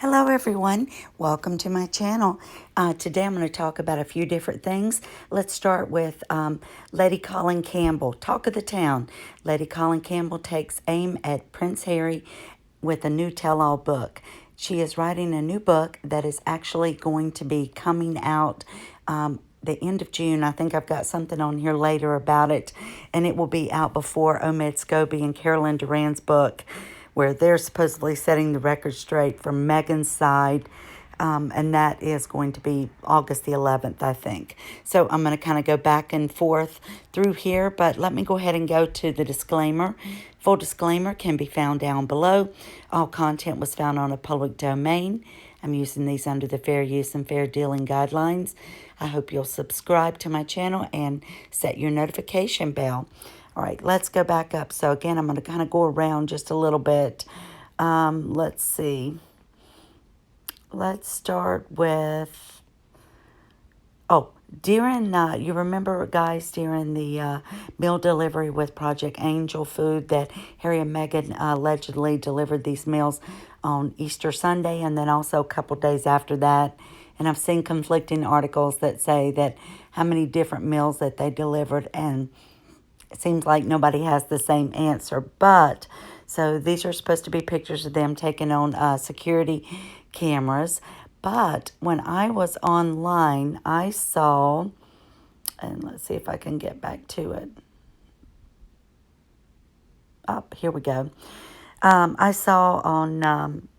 Hello everyone, welcome to my channel. Today I'm going to talk about a few different things. Let's start with Lady Colin Campbell, talk of the town. Lady Colin Campbell takes aim at Prince Harry with a new tell-all book. She is writing a new book that is actually going to be coming out the end of June. I think I've got something on here later about it, and it will be out before Omid, Scobie, and Carolyn Durands' book, where they're supposedly setting the record straight from Meghan's side, and that is going to be August the 11th, I think. So I'm going to kind of go back and forth through here, but let me go ahead and go to the disclaimer. Full disclaimer can be found down below. All content was found on a public domain. I'm using these under the fair use and fair dealing guidelines. I hope you'll subscribe to my channel and set your notification bell. All right, let's go back up. So again, I'm going to kind of go around just a little bit. Let's see. Let's start with, during, you remember, guys, during the meal delivery with Project Angel Food that Harry and Meghan allegedly delivered these meals on Easter Sunday and then also a couple days after that. And I've seen conflicting articles that say that how many different meals that they delivered, and it seems like nobody has the same answer. But, so these are supposed to be pictures of them taken on security cameras. But when I was online, I saw, and let's see if I can get back to it. Here we go. I saw on,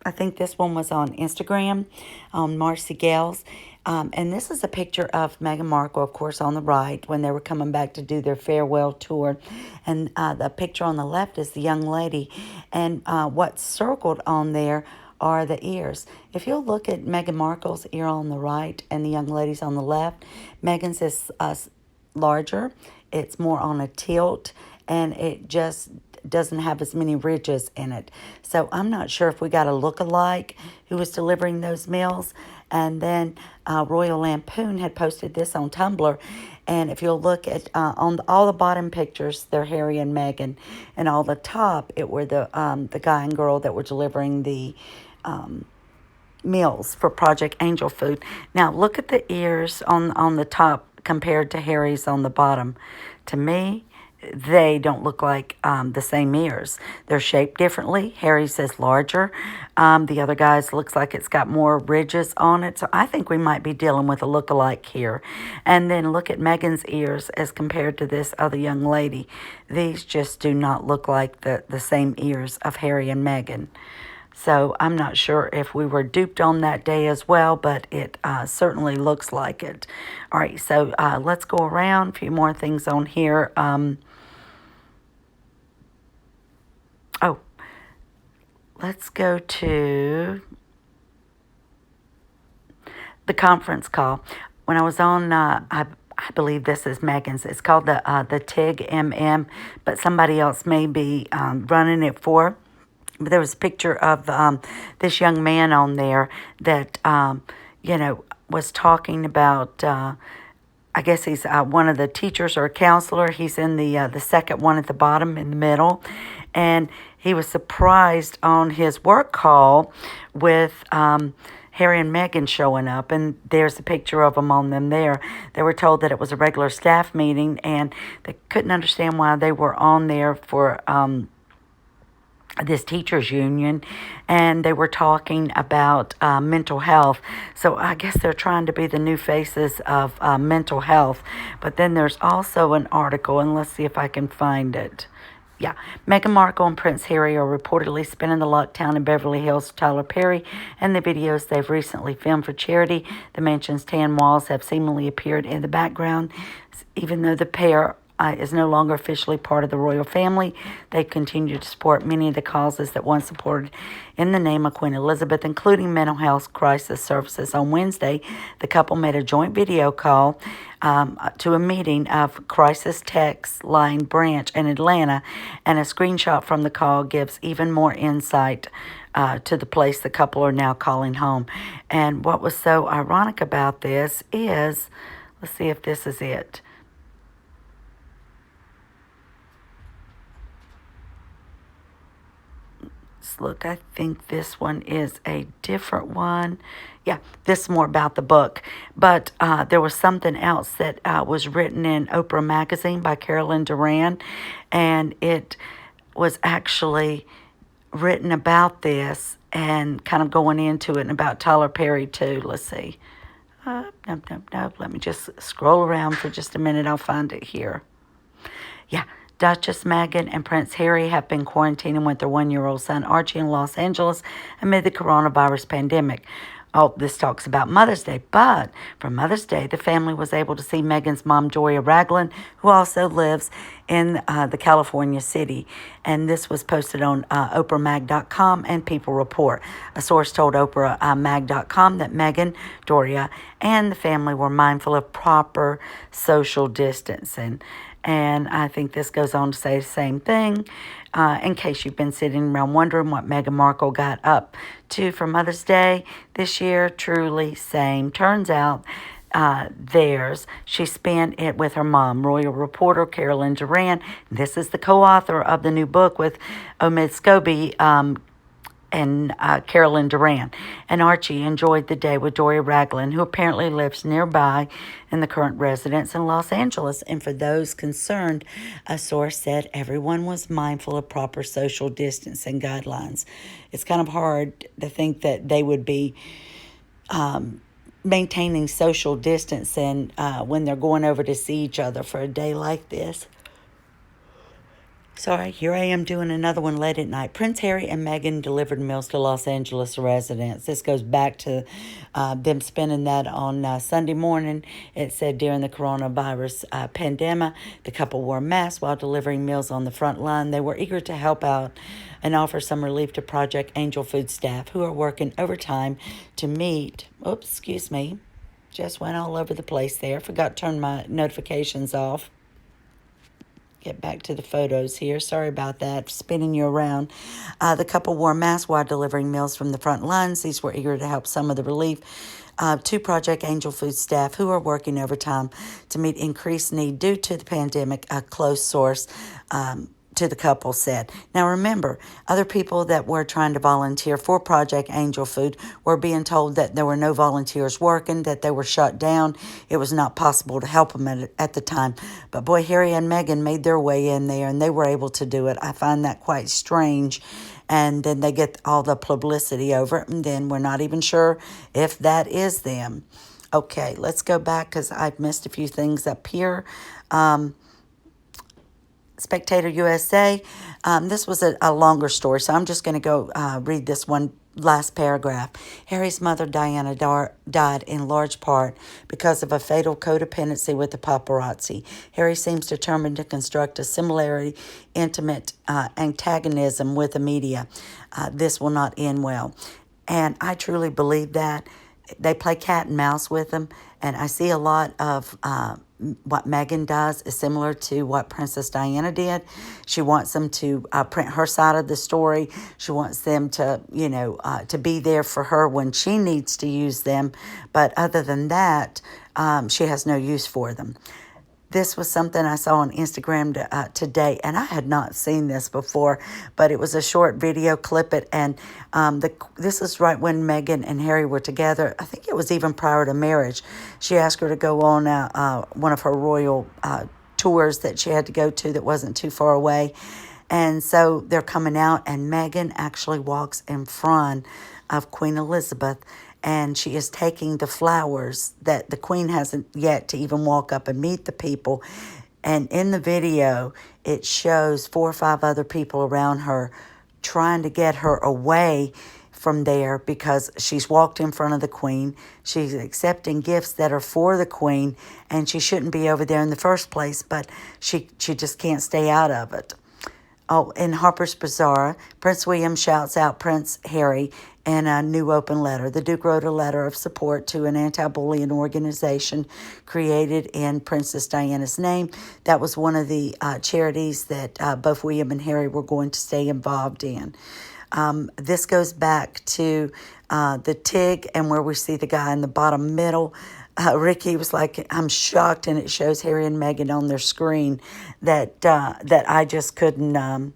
I think this one was on Instagram, on Marcy Gales. And this is a picture of Meghan Markle, of course, on the right when they were coming back to do their farewell tour. And the picture on the left is the young lady. And what's circled on there are the ears. If you'll look at Meghan Markle's ear on the right and the young lady's on the left, Meghan's is larger. It's more on a tilt, and it just doesn't have as many ridges in it. So I'm not sure if we got a look-alike who was delivering those meals. And then Royal Lampoon had posted this on Tumblr. And if you'll look at on all the bottom pictures, they're Harry and Meghan. And all the top, it were the guy and girl that were delivering the meals for Project Angel Food. Now, look at the ears on the top compared to Harry's on the bottom. To me, they don't look like the same ears. They're shaped differently. Harry's is larger. The other guy's looks like it's got more ridges on it. So I think we might be dealing with a look-alike here. And then look at Meghan's ears as compared to this other young lady. These just do not look like the same ears of Harry and Meghan. So I'm not sure if we were duped on that day as well, but it certainly looks like it. All right, so let's go around. A few more things on here. Let's go to the conference call. When I was on, I believe this is Meghan's. It's called the TIG MM, but somebody else may be running it for. But there was a picture of this young man on there that, was talking about, I guess he's one of the teachers or a counselor. He's in the second one at the bottom in the middle. And he was surprised on his work call with Harry and Meghan showing up. And there's a picture of them on them there. They were told that it was a regular staff meeting, and they couldn't understand why they were on there for this teachers union, and they were talking about mental health. So I guess they're trying to be the new faces of mental health. But then there's also an article, and let's see if I can find it. Yeah, Meghan Markle and Prince Harry are reportedly spending the lockdown in Beverly Hills with Tyler Perry, and the videos they've recently filmed for charity. The mansion's tan walls have seemingly appeared in the background, even though the pair is no longer officially part of the royal family. They continue to support many of the causes that once supported in the name of Queen Elizabeth, including mental health crisis services. On Wednesday, the couple made a joint video call to a meeting of Crisis Text Line Branch in Atlanta, and a screenshot from the call gives even more insight to the place the couple are now calling home. And what was so ironic about this is, let's see if this is it. look. I think this one is a different one. Yeah, this is more about the book. But there was something else that was written in Oprah magazine by Carolyn Durands, and it was actually written about this and kind of going into it and about Tyler Perry too. Let's see. Nope. Let me just scroll around for just a minute. I'll find it here. Yeah, Duchess Meghan and Prince Harry have been quarantining with their 1-year-old son Archie in Los Angeles amid the coronavirus pandemic. Oh, this talks about Mother's Day, but for Mother's Day, the family was able to see Meghan's mom, Doria Ragland, who also lives in the California city. And this was posted on OprahMag.com and People Report. A source told OprahMag.com that Meghan, Doria, and the family were mindful of proper social distancing. And I think this goes on to say the same thing. In case you've been sitting around wondering what Meghan Markle got up to for Mother's Day this year, truly same. Turns out she spent it with her mom, royal reporter Carolyn Durands. This is the co-author of the new book with Omid Scobie, and Carolyn Durands. And Archie enjoyed the day with Doria Ragland, who apparently lives nearby in the current residence in Los Angeles. And for those concerned, a source said everyone was mindful of proper social distancing guidelines. It's kind of hard to think that they would be maintaining social distancing when they're going over to see each other for a day like this. Sorry, here I am doing another one late at night. Prince Harry and Meghan delivered meals to Los Angeles residents. This goes back to them spending that on Sunday morning. It said during the coronavirus pandemic, the couple wore masks while delivering meals on the front line. They were eager to help out and offer some relief to Project Angel Food staff who are working overtime to meet. Oops, excuse me. Just went all over the place there. Forgot to turn my notifications off. Get back to the photos here. Sorry about that, spinning you around. The couple wore masks while delivering meals from the front lines. These were eager to help some of the relief to Project Angel Food staff who are working overtime to meet increased need due to the pandemic, a close source to the couple said. Now remember, other people that were trying to volunteer for Project Angel Food were being told that there were no volunteers working, that they were shut down. It was not possible to help them at the time. But boy, Harry and Meghan made their way in there and they were able to do it. I find that quite strange. And then they get all the publicity over it, and then we're not even sure if that is them. Okay, let's go back because I've missed a few things up here. Spectator USA. This was a longer story, so I'm just going to go read this one last paragraph. Harry's mother, Diana, died in large part because of a fatal codependency with the paparazzi. Harry seems determined to construct a similarly intimate antagonism with the media. This will not end well. And I truly believe that. They play cat and mouse with them, and I see a lot of what Meghan does is similar to what Princess Diana did. She wants them to print her side of the story. She wants them to, to be there for her when she needs to use them. But other than that, she has no use for them. This was something I saw on Instagram today, and I had not seen this before, but it was a short video clip. This is right when Meghan and Harry were together. I think it was even prior to marriage. She asked her to go on one of her royal tours that she had to go to that wasn't too far away. And so they're coming out, and Meghan actually walks in front of Queen Elizabeth, and she is taking the flowers that the Queen hasn't yet to even walk up and meet the people. And in the video, it shows 4 or 5 other people around her trying to get her away from there because she's walked in front of the Queen. She's accepting gifts that are for the Queen, and she shouldn't be over there in the first place, but she just can't stay out of it. Oh, in Harper's Bazaar, Prince William shouts out Prince Harry in a new open letter. The Duke wrote a letter of support to an anti-bullying organization created in Princess Diana's name. That was one of the charities that both William and Harry were going to stay involved in. This goes back to the TIG, and where we see the guy in the bottom middle. Ricky was like, I'm shocked, and it shows Harry and Meghan on their screen that I just couldn't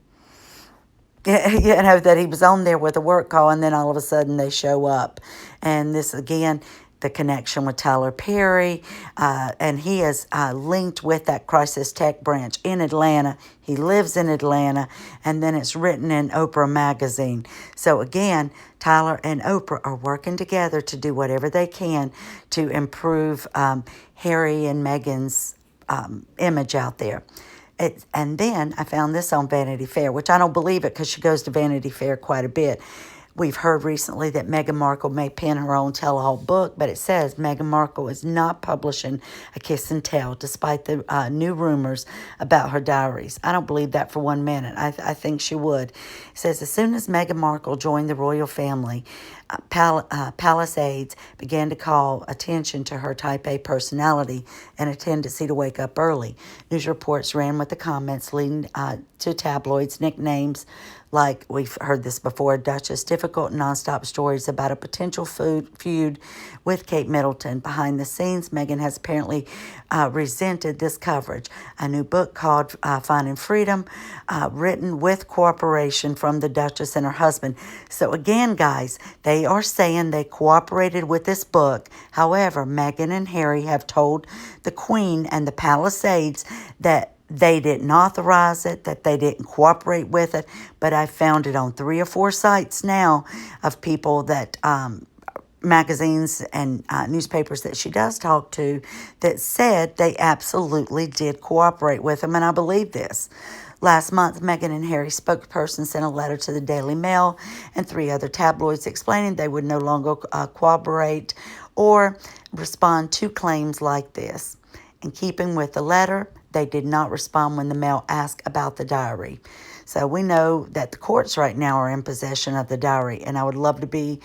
that he was on there with a work call, and then all of a sudden they show up. And this, again, the connection with Tyler Perry, and he is linked with that crisis tech branch in Atlanta. He lives in Atlanta, and then it's written in Oprah magazine. So again, Tyler and Oprah are working together to do whatever they can to improve Harry and Meghan's image out there. And then I found this on Vanity Fair, which I don't believe it because she goes to Vanity Fair quite a bit. We've heard recently that Meghan Markle may pen her own tell-all book, but it says Meghan Markle is not publishing a kiss and tell, despite the new rumors about her diaries. I don't believe that for 1 minute. I think she would. It says, as soon as Meghan Markle joined the royal family, palace aides began to call attention to her type A personality and a tendency to wake up early. News reports ran with the comments leading to tabloids nicknames like, we've heard this before, Duchess, difficult nonstop stories about a potential feud with Kate Middleton. Behind the scenes, Meghan has apparently resented this coverage. A new book called Finding Freedom, written with cooperation from the Duchess and her husband. So again, guys, they are saying they cooperated with this book. However, Meghan and Harry have told the Queen and the palace aides that they didn't authorize it, that they didn't cooperate with it, but I found it on 3 or 4 sites now of people that, magazines and newspapers that she does talk to, that said they absolutely did cooperate with them, and I believe this. Last month, Meghan and Harry's spokesperson sent a letter to the Daily Mail and 3 other tabloids explaining they would no longer cooperate or respond to claims like this. In keeping with the letter, they did not respond when the Mail asked about the diary. So we know that the courts right now are in possession of the diary, and I would love to be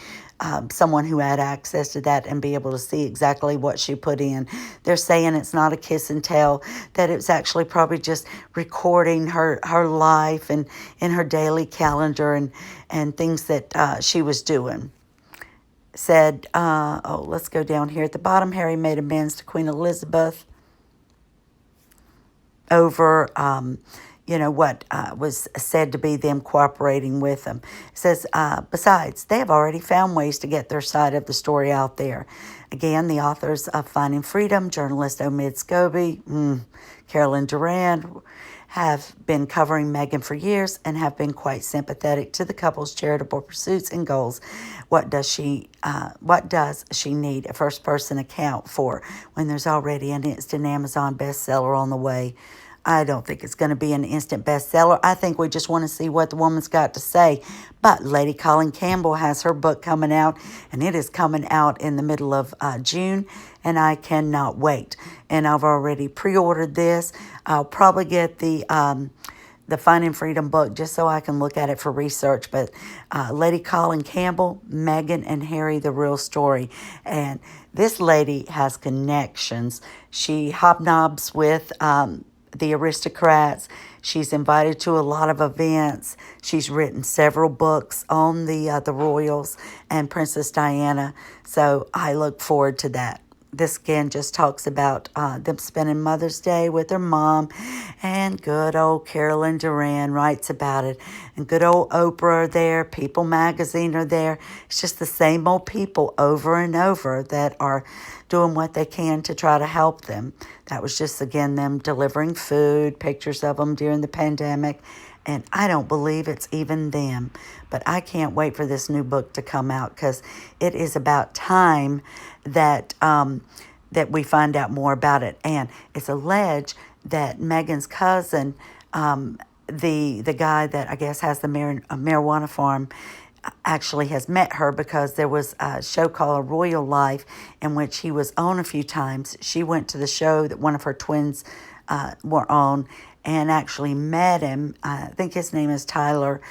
someone who had access to that and be able to see exactly what she put in. They're saying it's not a kiss and tell, that it's actually probably just recording her life and in her daily calendar and things that she was doing. Said, let's go down here at the bottom. Harry made amends to Queen Elizabeth over, what was said to be them cooperating with them. It says, besides, they have already found ways to get their side of the story out there. Again, the authors of Finding Freedom, journalist Omid Scobie, Carolyn Durands, have been covering Meghan for years and have been quite sympathetic to the couple's charitable pursuits and goals. What does she need a first-person account for when there's already an instant Amazon bestseller on the way? I don't think it's going to be an instant bestseller. I think we just want to see what the woman's got to say. But Lady Colin Campbell has her book coming out, and it is coming out in the middle of June, and I cannot wait. And I've already pre-ordered this. I'll probably get the Finding Freedom book just so I can look at it for research. But Lady Colin Campbell, Meghan and Harry, the real story. And this lady has connections. She hobnobs with the aristocrats. She's invited to a lot of events. She's written several books on the royals and Princess Diana. So I look forward to that. This again just talks about them spending Mother's Day with their mom, and good old Carolyn Duran writes about it, and good old Oprah are there, People magazine are there. It's just the same old people over and over that are doing what they can to try to help them. That was just, again, them delivering food, pictures of them during the pandemic, and I don't believe it's even them. But I can't wait for this new book to come out, because it is about time that that we find out more about it. And it's alleged that Meghan's cousin, the guy that I guess has the marijuana farm, actually has met her, because there was a show called A Royal Life in which he was on a few times. She went to the show that one of her twins were on and actually met him. I think his name is Tyler,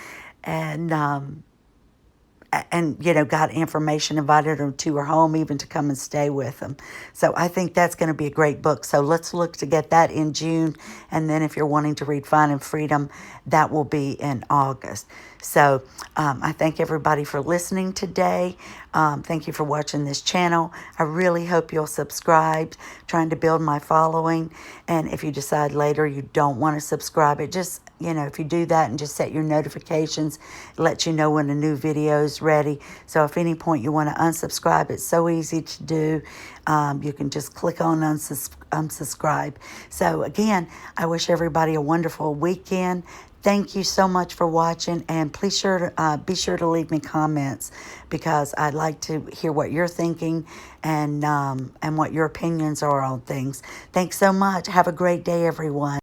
and got information, invited her to her home even to come and stay with them. So I think that's going to be a great book. So let's look to get that in June. And then if you're wanting to read Finding Freedom, that will be in August. So I thank everybody for listening today. Thank you for watching this channel. I really hope you'll subscribe, trying to build my following. And if you decide later you don't want to subscribe, it just if you do that and just set your notifications, it lets you know when a new video is ready. So if any point you want to unsubscribe, it's so easy to do. You can just click on unsubscribe. So again, I wish everybody a wonderful weekend. Thank you so much for watching, and please be sure to leave me comments, because I'd like to hear what you're thinking and what your opinions are on things. Thanks so much. Have a great day, everyone.